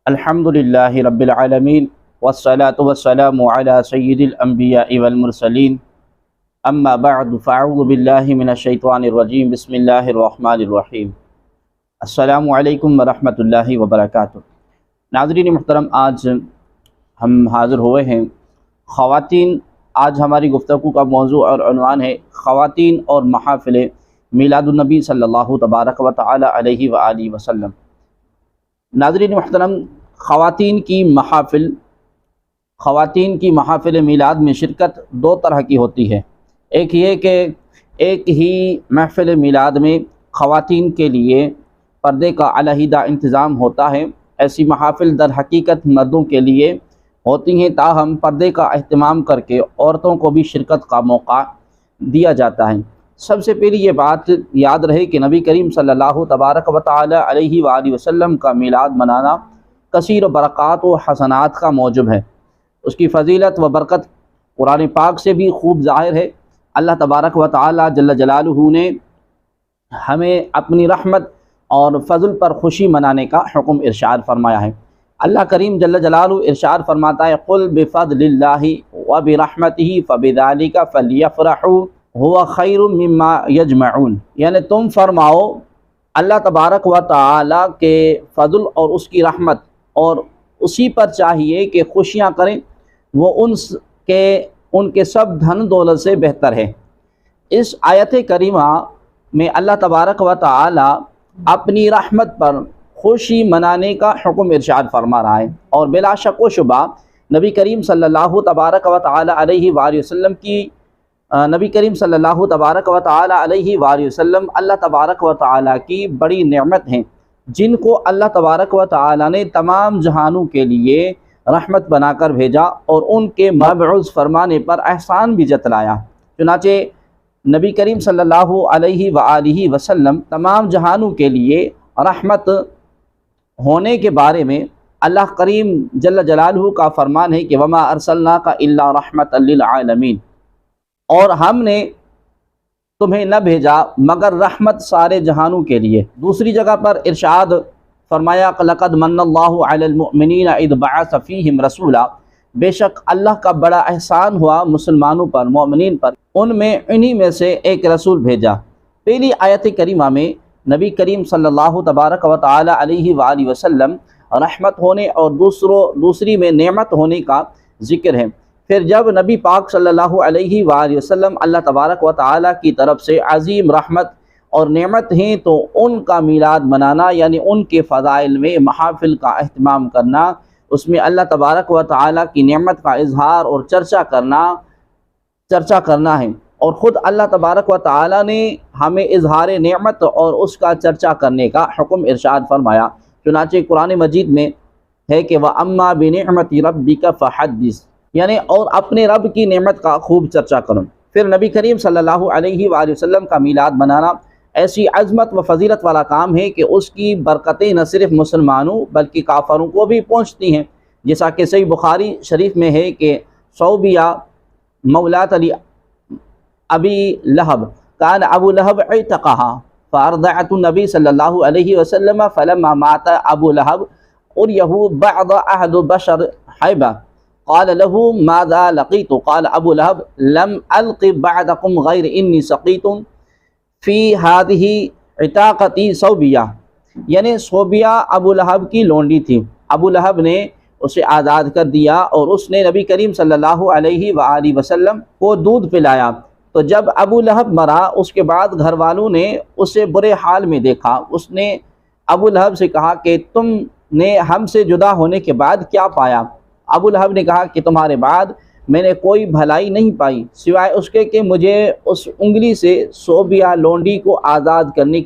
الحمدللہ رب العالمین والصلاة والسلام علی سید الانبیاء والمرسلین اما بعد فاعوذ باللہ من الشیطان الرجیم بسم اللہ الرحمن الرحیم السلام علیکم ورحمۃ اللہ وبرکاتہ۔ ناظرین محترم، آج ہم حاضر ہوئے ہیں خواتین۔ آج ہماری گفتگو کا موضوع اور عنوان ہے خواتین اور محافل میلاد النبی صلی اللہ تبارک و تعالی علیہ وآلہ وسلم۔ ناظرین محترم، خواتین کی محافل میلاد میں شرکت دو طرح کی ہوتی ہے۔ ایک یہ کہ ایک ہی محفل میلاد میں خواتین کے لیے پردے کا علیحدہ انتظام ہوتا ہے۔ ایسی محافل در حقیقت مردوں کے لیے ہوتی ہیں، تاہم پردے کا اہتمام کر کے عورتوں کو بھی شرکت کا موقع دیا جاتا ہے۔ سب سے پہلی یہ بات یاد رہے کہ نبی کریم صلی اللہ تبارک و تعالی علیہ وآلہ وسلم کا میلاد منانا کثیر و برکات و حسنات کا موجب ہے۔ اس کی فضیلت و برکت قرآن پاک سے بھی خوب ظاہر ہے۔ اللہ تبارک و تعالی جل جلالہ نے ہمیں اپنی رحمت اور فضل پر خوشی منانے کا حکم ارشاد فرمایا ہے۔ اللہ کریم جل جلالہ ارشاد فرماتا ہے قل بفضل اللہ وبرحمتہ فبذلک فلیفرحوا ہوا خیر مما یجمعون، یعنی تم فرماؤ اللہ تبارک و تعالی کے فضل اور اس کی رحمت اور اسی پر چاہیے کہ خوشیاں کریں، وہ ان کے سب دھن دولت سے بہتر ہے۔ اس آیت کریمہ میں اللہ تبارک و تعالی اپنی رحمت پر خوشی منانے کا حکم ارشاد فرما رہا ہے، اور بلا شک و شبہ نبی کریم صلی اللہ تبارک و تعالی علیہ وآلہ وسلم اللہ تبارک و تعالی کی بڑی نعمت ہیں، جن کو اللہ تبارک و تعالی نے تمام جہانوں کے لیے رحمت بنا کر بھیجا اور ان کے مبعوث فرمانے پر احسان بھی جتلایا۔ چنانچہ نبی کریم صلی اللہ علیہ وآلہ وسلم تمام جہانوں کے لیے رحمت ہونے کے بارے میں اللہ کریم جل جلالہ کا فرمان ہے کہ وما ارسلناک الا رحمۃ للعالمین، اور ہم نے تمہیں نہ بھیجا مگر رحمت سارے جہانوں کے لیے۔ دوسری جگہ پر ارشاد فرمایا لقد من اللہ علی المؤمنین اذ بعث فیہم رسولا، بے شک اللہ کا بڑا احسان ہوا مسلمانوں پر، مومنین پر، ان میں انہی میں سے ایک رسول بھیجا۔ پہلی آیت کریمہ میں نبی کریم صلی اللہ تبارک و تعالی علیہ وآلہ وسلم رحمت ہونے اور دوسری میں نعمت ہونے کا ذکر ہے۔ پھر جب نبی پاک صلی اللہ علیہ وآلہ وسلم اللہ تبارک و تعالی کی طرف سے عظیم رحمت اور نعمت ہیں، تو ان کا میلاد منانا یعنی ان کے فضائل میں محافل کا اہتمام کرنا، اس میں اللہ تبارک و تعالی کی نعمت کا اظہار اور چرچا کرنا ہے۔ اور خود اللہ تبارک و تعالی نے ہمیں اظہار نعمت اور اس کا چرچا کرنے کا حکم ارشاد فرمایا۔ چنانچہ قرآن مجید میں ہے کہ وَأَمَّا بِنِعْمَةِ رَبِّكَ فَحَدِّثْ، یعنی اور اپنے رب کی نعمت کا خوب چرچا کروں۔ پھر نبی کریم صلی اللہ علیہ وآلہ وسلم کا میلاد منانا ایسی عظمت و فضیلت والا کام ہے کہ اس کی برکتیں نہ صرف مسلمانوں بلکہ کافروں کو بھی پہنچتی ہیں، جیسا کہ صحیح بخاری شریف میں ہے کہ صوبیہ مولات علی ابی لہب کان ابو لہب اعتقہا فارضعت النبی صلی اللہ علیہ وسلم فلما مات ابو لہب اریہ بعض احد بشر حیبہ قال له ماذا لقيت قال ابو لہب لم الق بعدكم غیر انی سقیت فی هذه عتاقتی صوبیہ، یعنی صوبیہ ابو لہب کی لونڈی تھی۔ ابو لہب نے اسے آزاد کر دیا اور اس نے نبی کریم صلی اللہ علیہ وآلہ وسلم کو دودھ پلایا۔ تو جب ابو لہب مرا، اس کے بعد گھر والوں نے اسے برے حال میں دیکھا۔ اس نے ابو لہب سے کہا کہ تم نے ہم سے جدا ہونے کے بعد کیا پایا؟ ابو لہب نے کہا کہ تمہارے بعد میں نے کوئی بھلائی نہیں پائی سوائے اس کے کہ مجھے اس انگلی سے صوبیہ لونڈی کو آزاد کرنے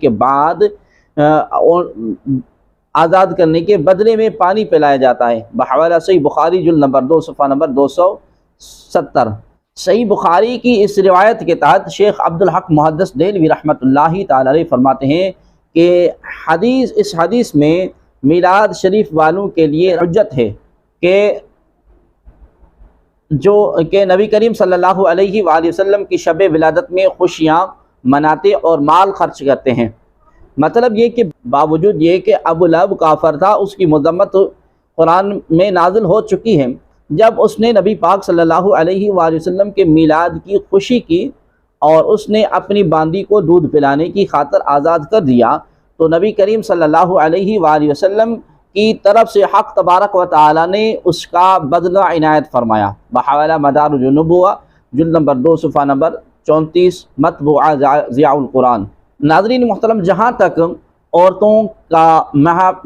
کے بدلے میں پانی پلایا جاتا ہے، بحوالہ صحیح بخاری جلد نمبر 2 صفحہ نمبر 270۔ صحیح بخاری کی اس روایت کے تحت شیخ عبدالحق محدث دہلوی رحمۃ اللہ تعالی علیہ فرماتے ہیں کہ اس حدیث میں میلاد شریف والوں کے لیے حجت ہے کہ نبی کریم صلی اللہ علیہ وآلہ وسلم کی شب ولادت میں خوشیاں مناتے اور مال خرچ کرتے ہیں۔ مطلب یہ کہ باوجود یہ کہ ابو لہب کافر تھا، اس کی مذمت قرآن میں نازل ہو چکی ہے۔ جب اس نے نبی پاک صلی اللہ علیہ وآلہ وسلم کے میلاد کی خوشی کی اور اس نے اپنی باندی کو دودھ پلانے کی خاطر آزاد کر دیا، تو نبی کریم صلی اللہ علیہ وآلہ وسلم کی طرف سے حق تبارک و تعالی نے اس کا بدلہ عنایت فرمایا۔ بحوالہ مدارج النبوہ جلد نمبر 2 صفحہ نمبر 34 مطبوعہ ضیاء القرآن۔ ناظرین محترم، جہاں تک عورتوں کا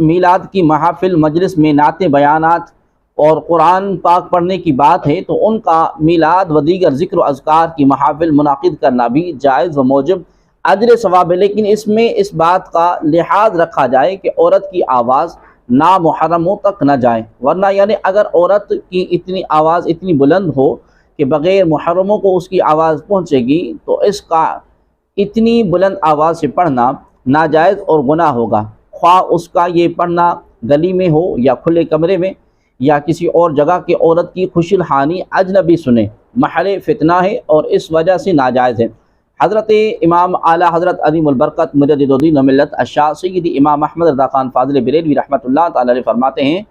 میلاد کی محافل مجلس میں نعتیں بیانات اور قرآن پاک پڑھنے کی بات ہے، تو ان کا میلاد و دیگر ذکر و اذکار کی محافل منعقد کرنا بھی جائز و موجب اجر ثواب ہے، لیکن اس میں اس بات کا لحاظ رکھا جائے کہ عورت کی آواز نامحرموں تک نہ جائے، ورنہ یعنی اگر عورت کی اتنی آواز اتنی بلند ہو کہ بغیر محرموں کو اس کی آواز پہنچے گی، تو اس کا اتنی بلند آواز سے پڑھنا ناجائز اور گناہ ہوگا، خواہ اس کا یہ پڑھنا گلی میں ہو یا کھلے کمرے میں یا کسی اور جگہ کہ عورت کی خوش الحانی اجنبی سنے، محل فتنہ ہے اور اس وجہ سے ناجائز ہے۔ حضرت امام اعلیٰ حضرت عظیم البرکت مجدد الدین و ملت الشاہ سیدی امام احمد رضا خان فاضل بریلوی رحمۃ اللہ تعالی علیہ فرماتے ہیں،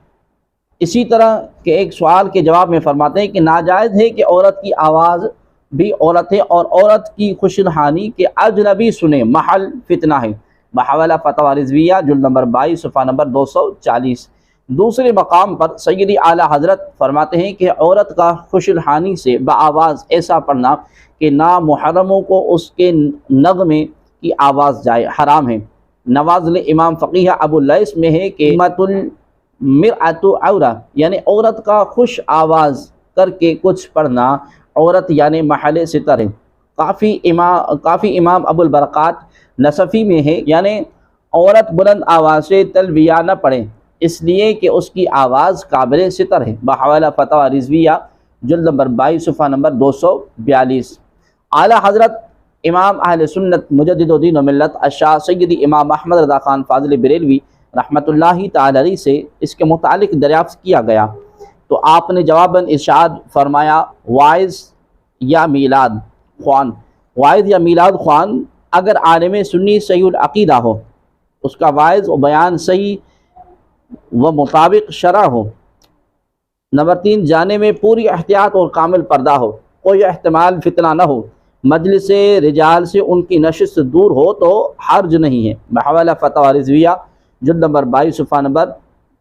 اسی طرح کے ایک سوال کے جواب میں فرماتے ہیں کہ ناجائز ہے کہ عورت کی آواز بھی عورت ہے اور عورت کی خوش الحانی کے اجنبی سنے، محل فتنہ ہے۔ بحوالہ فتاوی رضویہ جلد نمبر 22 صفحہ نمبر 240۔ دوسرے مقام پر سیدی اعلیٰ حضرت فرماتے ہیں کہ عورت کا خوش الحانی سے بآواز ایسا پڑھنا کہ نامحرموں کو اس کے نغمے کی آواز جائے، حرام ہے۔ نوازل امام فقیہ ابو اللیث میں ہے کہ مت المرأۃ عورہ، یعنی عورت کا خوش آواز کر کے کچھ پڑھنا عورت یعنی محل ستر ہے۔ کافی امام ابو البرکات نصفی میں ہے، یعنی عورت بلند آواز سے تلبیہ نہ پڑھے اس لیے کہ اس کی آواز قابل ستر ہے۔ بحوالہ فتاوی رضویہ جلد نمبر 22 صفحہ نمبر 242۔ اعلیٰ حضرت امام اہل سنت مجدد الدین و ملت الشاہ سیدی امام احمد رضا خان فاضل بریلوی رحمۃ اللہ تعالی علیہ سے اس کے متعلق دریافت کیا گیا، تو آپ نے جواباً ارشاد فرمایا، واعظ یا میلاد خوان، واعظ یا میلاد خوان اگر عالم سنی صحیح العقیدہ ہو، اس کا واعظ و بیان صحیح و مطابق شرع ہو۔ نمبر 3، جانے میں پوری احتیاط اور کامل پردہ ہو، کوئی احتمال فتنہ نہ ہو، مجلس رجال سے ان کی نشست دور ہو تو حرج نہیں ہے۔ بحوالہ فتاوی رضویہ جلد نمبر 22 صفحہ نمبر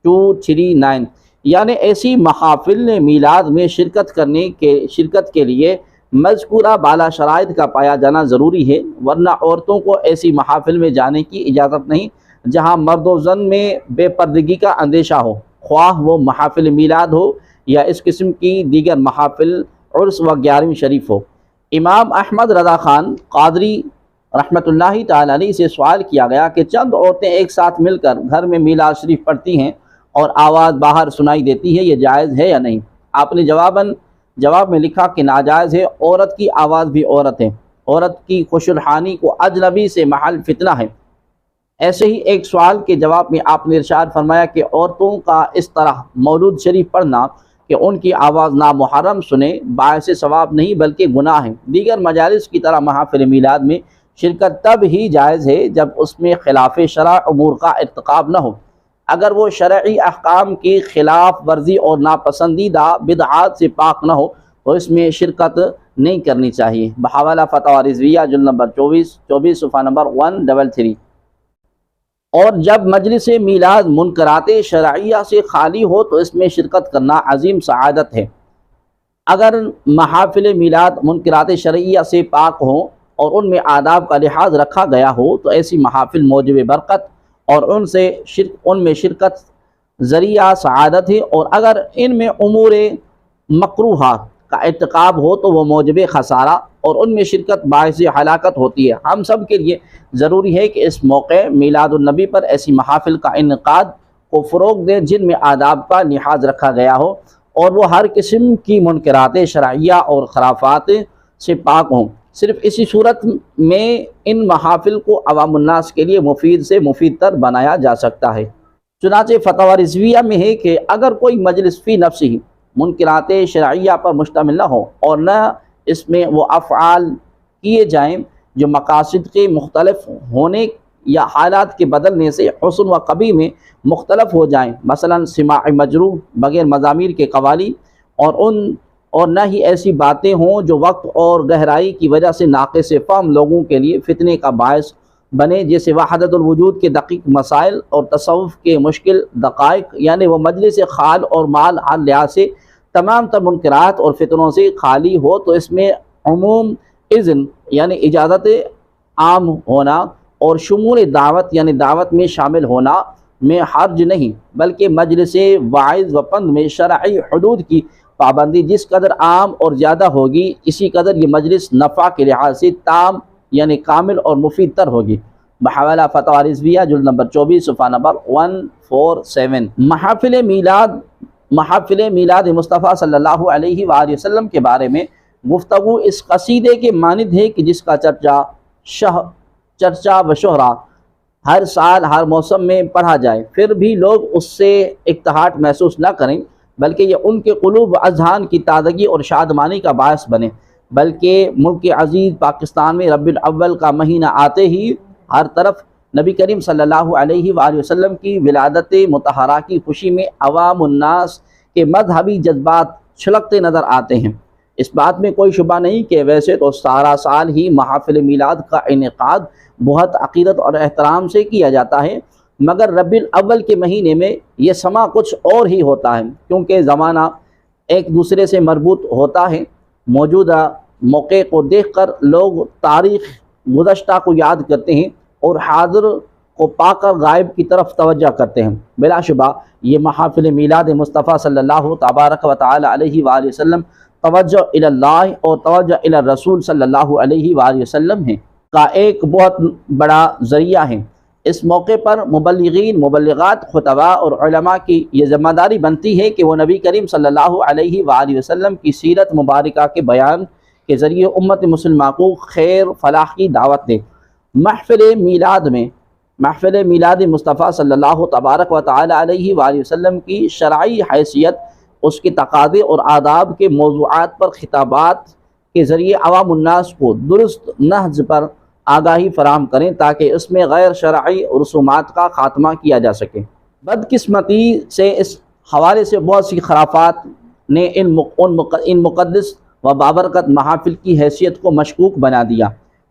239۔ یعنی ایسی محافل میلاد میں شرکت کے لیے مذکورہ بالا شرائط کا پایا جانا ضروری ہے، ورنہ عورتوں کو ایسی محافل میں جانے کی اجازت نہیں جہاں مرد و زن میں بے پردگی کا اندیشہ ہو، خواہ وہ محافل میلاد ہو یا اس قسم کی دیگر محافل عرس و 11ویں شریف ہو۔ امام احمد رضا خان قادری رحمۃ اللہ تعالی علیہ سے سوال کیا گیا کہ چند عورتیں ایک ساتھ مل کر گھر میں میلاد شریف پڑھتی ہیں اور آواز باہر سنائی دیتی ہے، یہ جائز ہے یا نہیں؟ آپ نے جواب میں لکھا کہ ناجائز ہے، عورت کی آواز بھی عورت ہے، عورت کی خوش الحانی کو اجنبی سے محل فتنہ ہے۔ ایسے ہی ایک سوال کے جواب میں آپ نے ارشاد فرمایا کہ عورتوں کا اس طرح مولود شریف پڑھنا کہ ان کی آواز نامحرم سنے باعث ثواب نہیں بلکہ گناہ ہے۔ دیگر مجالس کی طرح محافل میلاد میں شرکت تب ہی جائز ہے جب اس میں خلاف شرع امور کا ارتکاب نہ ہو۔ اگر وہ شرعی احکام کی خلاف ورزی اور ناپسندیدہ بدعات سے پاک نہ ہو تو اس میں شرکت نہیں کرنی چاہیے۔ بحوالہ فتاوی رضویہ جلد نمبر 24 صفحہ نمبر 133۔ اور جب مجلس میلاد منکرات شرعیہ سے خالی ہو تو اس میں شرکت کرنا عظیم سعادت ہے۔ اگر محافل میلاد منکرات شرعیہ سے پاک ہوں اور ان میں آداب کا لحاظ رکھا گیا ہو تو ایسی محافل موجب برکت اور ان میں شرکت ذریعہ سعادت ہے، اور اگر ان میں امور مکروہہ کا ارتکاب ہو تو وہ موجب خسارہ اور ان میں شرکت باعث ہلاکت ہوتی ہے۔ ہم سب کے لیے ضروری ہے کہ اس موقع میلاد النبی پر ایسی محافل کا انعقاد کو فروغ دیں جن میں آداب کا لحاظ رکھا گیا ہو اور وہ ہر قسم کی منکرات شرعیہ اور خرافات سے پاک ہوں۔ صرف اسی صورت میں ان محافل کو عوام الناس کے لیے مفید سے مفید تر بنایا جا سکتا ہے۔ چنانچہ فتاوی رضویہ میں ہے کہ اگر کوئی مجلس فی نفسہ منکرات شرعیہ پر مشتمل نہ ہو اور نہ اس میں وہ افعال کیے جائیں جو مقاصد کے مختلف ہونے یا حالات کے بدلنے سے حسن و قبیح میں مختلف ہو جائیں، مثلا سماع مجروح، بغیر مضامیر کے قوالی، اور نہ ہی ایسی باتیں ہوں جو وقت اور گہرائی کی وجہ سے ناقص فہم لوگوں کے لیے فتنے کا باعث بنے، جیسے وحدت الوجود کے دقیق مسائل اور تصوف کے مشکل دقائق، یعنی وہ مجلس خال اور مال ہر لحاظ سے تمام تر منکرات اور فتنوں سے خالی ہو، تو اس میں عموم اذن یعنی اجازت عام ہونا اور شمول دعوت یعنی دعوت میں شامل ہونا میں حرج نہیں، بلکہ مجلس واعظ و پند میں شرعی حدود کی پابندی جس قدر عام اور زیادہ ہوگی، اسی قدر یہ مجلس نفع کے لحاظ سے تام یعنی کامل اور مفید تر ہوگی۔ بحوالہ فتاوی رضویہ جلد نمبر 24 صفحہ نمبر 147۔ محافل میلاد مصطفیٰ صلی اللہ علیہ وآلہ وسلم کے بارے میں گفتگو اس قصیدے کے مانند ہے کہ جس کا چرچا و شہرہ ہر سال ہر موسم میں پڑھا جائے، پھر بھی لوگ اس سے اقتحاٹ محسوس نہ کریں، بلکہ یہ ان کے قلوب و اذہان کی تازگی اور شادمانی کا باعث بنے۔ بلکہ ملک عزیز پاکستان میں ربیع الاول کا مہینہ آتے ہی ہر طرف نبی کریم صلی اللہ علیہ وآلہ وسلم کی ولادت مطہرہ کی خوشی میں عوام الناس کے مذہبی جذبات چھلکتے نظر آتے ہیں۔ اس بات میں کوئی شبہ نہیں کہ ویسے تو سارا سال ہی محافل میلاد کا انعقاد بہت عقیدت اور احترام سے کیا جاتا ہے، مگر ربیع الاول کے مہینے میں یہ سما کچھ اور ہی ہوتا ہے، کیونکہ زمانہ ایک دوسرے سے مربوط ہوتا ہے۔ موجودہ موقع کو دیکھ کر لوگ تاریخ گزشتہ کو یاد کرتے ہیں اور حاضر کو پا کر غائب کی طرف توجہ کرتے ہیں۔ بلا شبہ یہ محافل میلاد مصطفیٰ صلی اللہ تبارک و تعالی علیہ وآلہ وسلم توجہ الی اللہ اور توجہ الی الرسول صلی اللہ علیہ وآلہ وسلم ہے کا ایک بہت بڑا ذریعہ ہے۔ اس موقع پر مبلغین، مبلغات، خطباء اور علماء کی یہ ذمہ داری بنتی ہے کہ وہ نبی کریم صلی اللہ علیہ وآلہ وسلم کی سیرت مبارکہ کے بیان کے ذریعے امت مسلمہ کو خیر فلاح کی دعوت دے۔ محفل میلاد مصطفیٰ صلی اللہ تبارک و تعالی علیہ وآلہ وسلم کی شرعی حیثیت، اس کے تقاضے اور آداب کے موضوعات پر خطابات کے ذریعے عوام الناس کو درست نہج پر آگاہی فراہم کریں تاکہ اس میں غیر شرعی رسومات کا خاتمہ کیا جا سکے۔ بدقسمتی سے اس حوالے سے بہت سی خرافات نے ان مقدس و بابرکت محافل کی حیثیت کو مشکوک بنا دیا۔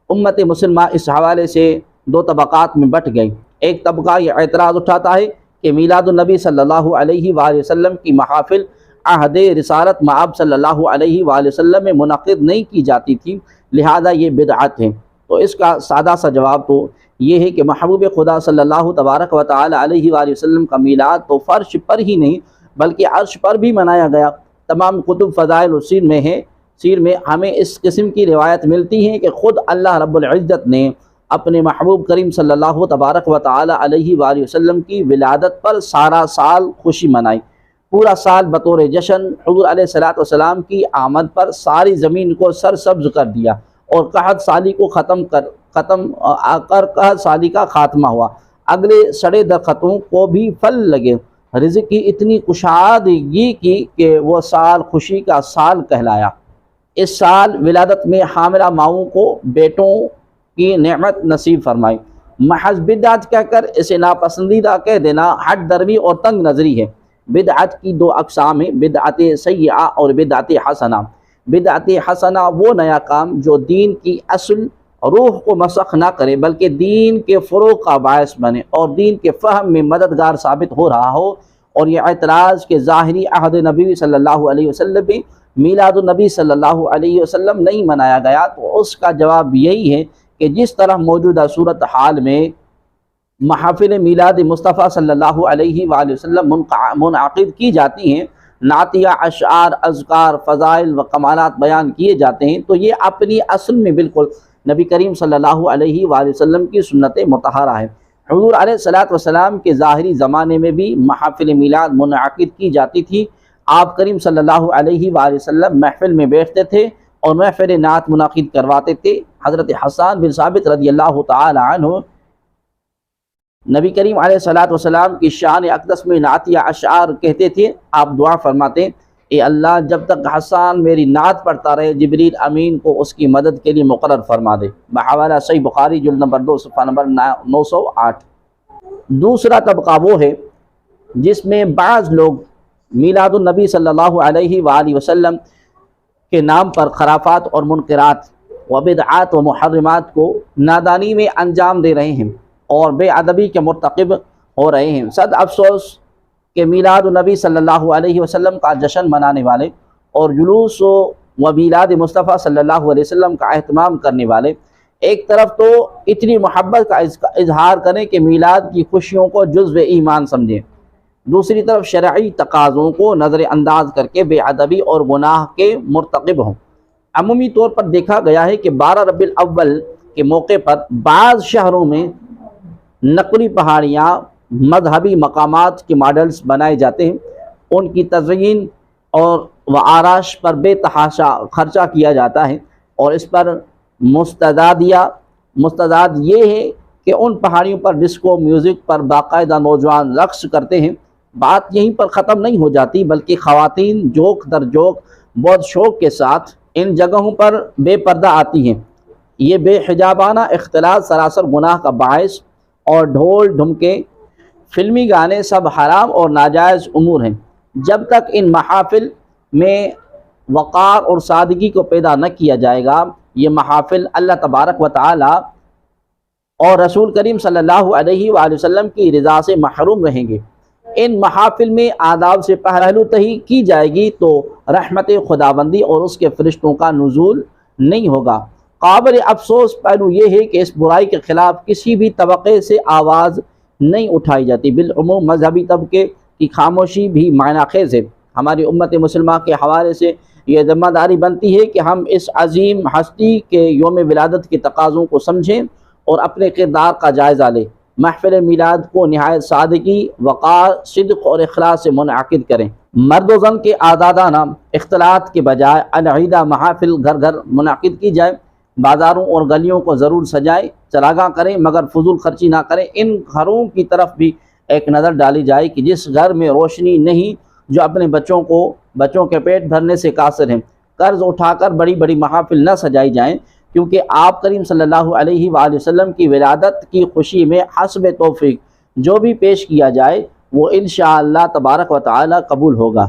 امت مسلمہ اس حوالے سے دو طبقات میں بٹ گئی۔ ایک طبقہ یہ اعتراض اٹھاتا ہے کہ میلاد النبی صلی اللہ علیہ وآلہ وسلم کی محافل عہد رسالت مآب صلی اللہ علیہ وآلہ وسلم میں منعقد نہیں کی جاتی تھی، لہذا یہ بدعت ہے۔ تو اس کا سادہ سا جواب تو یہ ہے کہ محبوب خدا صلی اللہ تبارک و تعالی علیہ وآلہ وسلم کا میلاد تو فرش پر ہی نہیں بلکہ عرش پر بھی منایا گیا۔ تمام کتب فضائل سیر میں ہمیں اس قسم کی روایت ملتی ہے کہ خود اللہ رب العزت نے اپنے محبوب کریم صلی اللہ تبارک و تعالی علیہ وآلہ وسلم کی ولادت پر سارا سال خوشی منائی۔ پورا سال بطور جشن حضور علیہ الصلوۃ والسلام کی آمد پر ساری زمین کو سرسبز کر دیا اور قحط سالی کو قحط سالی کا خاتمہ ہوا۔ اگلے سڑے درختوں کو بھی پھل لگے، رزق کی اتنی کشادگی کی کہ وہ سال خوشی کا سال کہلایا۔ اس سال ولادت میں حاملہ ماؤں کو بیٹوں کی نعمت نصیب فرمائی۔ محض بدعت کہہ کر اسے ناپسندیدہ کہہ دینا حد درمی اور تنگ نظری ہے۔ بدعت کی دو اقسام ہیں، بدعت سیئہ اور بدعت حسنہ۔ بدعت حسنہ وہ نیا کام جو دین کی اصل روح کو مسخ نہ کرے بلکہ دین کے فروغ کا باعث بنے اور دین کے فہم میں مددگار ثابت ہو رہا ہو، اور یہ اعتراض کہ ظاہری عہد نبی صلی اللہ علیہ وسلم میں میلاد النبی صلی اللہ علیہ وسلم نہیں منایا گیا، تو اس کا جواب یہی ہے کہ جس طرح موجودہ صورتحال میں محافل میلاد مصطفیٰ صلی اللہ علیہ وآلہ وسلم منعقد کی جاتی ہیں، نعتیہ، اشعار، اذکار، فضائل و کمالات بیان کیے جاتے ہیں، تو یہ اپنی اصل میں بالکل نبی کریم صلی اللہ علیہ وآلہ وسلم کی سنت مطہرہ ہے۔ حضور علیہ الصلوۃ والسلام کے ظاہری زمانے میں بھی محافل میلاد منعقد کی جاتی تھی۔ آپ کریم صلی اللہ علیہ وآلہ وسلم محفل میں بیٹھتے تھے اور محفل نعت منعقد کرواتے تھے۔ حضرت حسان بن ثابت رضی اللہ تعالی عنہ نبی کریم علیہ الصلوۃ والسلام کی شان اقدس میں نعتیہ اشعار کہتے تھے۔ آپ دعا فرماتے اے اللہ جب تک حسان میری نعت پڑھتا رہے جبریل امین کو اس کی مدد کے لیے مقرر فرما دے۔ بحوالہ صحیح بخاری جلد نمبر 2 صفحہ نمبر 908۔ دوسرا طبقہ وہ ہے جس میں بعض لوگ میلاد النبی صلی اللہ علیہ وآلہ وسلم کے نام پر خرافات اور منکرات و بدعات و محرمات کو نادانی میں انجام دے رہے ہیں اور بے ادبی کے مرتکب ہو رہے ہیں۔ صد افسوس کہ میلاد النبی صلی اللہ علیہ وسلم کا جشن منانے والے اور جلوس و میلاد مصطفیٰ صلی اللہ علیہ وسلم کا اہتمام کرنے والے ایک طرف تو اتنی محبت کا اظہار کریں کہ میلاد کی خوشیوں کو جزو ایمان سمجھیں، دوسری طرف شرعی تقاضوں کو نظر انداز کر کے بے ادبی اور گناہ کے مرتکب ہوں۔ عمومی طور پر دیکھا گیا ہے کہ 12 ربیع الاول کے موقع پر بعض شہروں میں نقلی پہاڑیاں مذہبی مقامات کے ماڈلز بنائے جاتے ہیں، ان کی تزئین اور آرائش پر بے تحاشا خرچہ کیا جاتا ہے، اور اس پر مستداد یہ ہے کہ ان پہاڑیوں پر ڈسکو میوزک پر باقاعدہ نوجوان رقص کرتے ہیں۔ بات یہیں پر ختم نہیں ہو جاتی بلکہ خواتین جوک در جوک بہت شوق کے ساتھ ان جگہوں پر بے پردہ آتی ہیں۔ یہ بے حجابانہ اختلاط سراسر گناہ کا باعث اور ڈھول ڈھمکے فلمی گانے سب حرام اور ناجائز امور ہیں۔ جب تک ان محافل میں وقار اور سادگی کو پیدا نہ کیا جائے گا یہ محافل اللہ تبارک و تعالی اور رسول کریم صلی اللہ علیہ وآلہ وسلم کی رضا سے محروم رہیں گے۔ ان محافل میں آداب سے پہلو تہی کی جائے گی تو رحمت خداوندی اور اس کے فرشتوں کا نزول نہیں ہوگا۔ قابل افسوس پہلو یہ ہے کہ اس برائی کے خلاف کسی بھی طبقے سے آواز نہیں اٹھائی جاتی، بالعموم مذہبی طبقے کی خاموشی بھی معنی خیز ہے۔ ہماری امت مسلمہ کے حوالے سے یہ ذمہ داری بنتی ہے کہ ہم اس عظیم ہستی کے یوم ولادت کے تقاضوں کو سمجھیں اور اپنے کردار کا جائزہ لیں۔ محفل میلاد کو نہایت سادگی، وقار، صدق اور اخلاص سے منعقد کریں۔ مرد و زن کے آزادانہ اختلاط کے بجائے العیدہ محافل گھر گھر منعقد کی جائے۔ بازاروں اور گلیوں کو ضرور سجائیں، چراغاں کریں مگر فضول خرچی نہ کریں۔ ان گھروں کی طرف بھی ایک نظر ڈالی جائے کہ جس گھر میں روشنی نہیں، جو اپنے بچوں کے پیٹ بھرنے سے قاصر ہیں۔ قرض اٹھا کر بڑی بڑی محافل نہ سجائی جائیں، کیونکہ آپ کریم صلی اللہ علیہ وآلہ وسلم کی ولادت کی خوشی میں حسب توفیق جو بھی پیش کیا جائے وہ انشاءاللہ تبارک و تعالی قبول ہوگا۔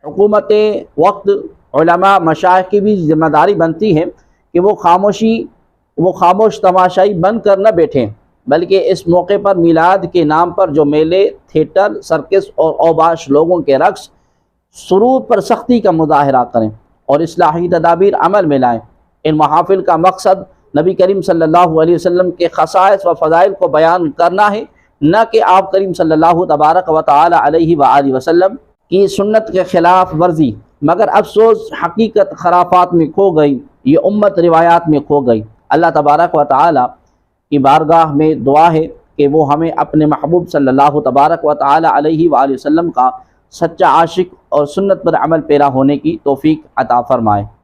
حکومت وقت، علماء، مشائخ کی بھی ذمہ داری بنتی ہے کہ وہ خاموش تماشائی بن کر نہ بیٹھیں، بلکہ اس موقع پر میلاد کے نام پر جو میلے، تھیٹر، سرکس اور اوباش لوگوں کے رقص سرود پر سختی کا مظاہرہ کریں اور اصلاحی تدابیر عمل میں لائیں۔ ان محافل کا مقصد نبی کریم صلی اللہ علیہ وسلم کے خصائص و فضائل کو بیان کرنا ہے، نہ کہ آپ کریم صلی اللہ تبارک و تعالی علیہ وآلہ وسلم کی سنت کے خلاف ورزی۔ مگر افسوس حقیقت خرافات میں کھو گئی، یہ امت روایات میں کھو گئی۔ اللہ تبارک و تعالی کی بارگاہ میں دعا ہے کہ وہ ہمیں اپنے محبوب صلی اللہ تبارک و تعالی علیہ وآلہ وسلم کا سچا عاشق اور سنت پر عمل پیرا ہونے کی توفیق عطا فرمائے۔